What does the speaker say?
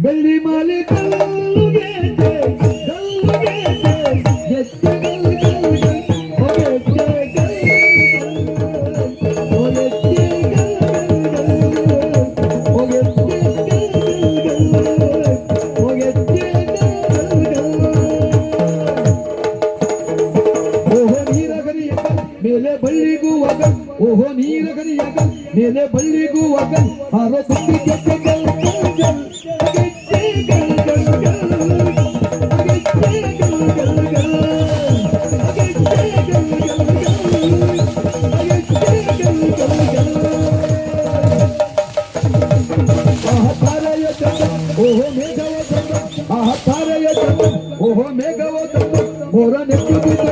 ಬೆಳ್ಳಿ ಮಾಲೆ ಕಲ್ಲುಗೆ ಕಲ್ಲುಗೆ ಎತ್ತೆ ಗಲ್ ಗಲ್ ಗಲ್ ಹೊಗೆತ್ತೆ ಗಲ್ ಹೊಗೆತ್ತೆ ಗಲ್ ಹೊಗೆತ್ತೆ ಗಲ್ ಹೊಗೆತ್ತೆ ಓಹೋ ನೀರಗರಿಯಗ ಮೇಲೆ ಬಳ್ಳಿಗೂ ಅಗಲ್ ಓಹೋ ನೀರಗರಿಯಗ ಮೇಲೆ ಬಳ್ಳಿಗೂ ಅಗಲ್ ಹಾರೋ ಸುತ್ತಿ ಗೆದ್ದೆ ಗಲ್ ಗಲ್ ಗಲ್ ಓಹೋ ಮೇಘವ ತಂದ ಓಹೋ ಮೇಘವ ತಂದ ಮೋರ ನೆಚ್ಚು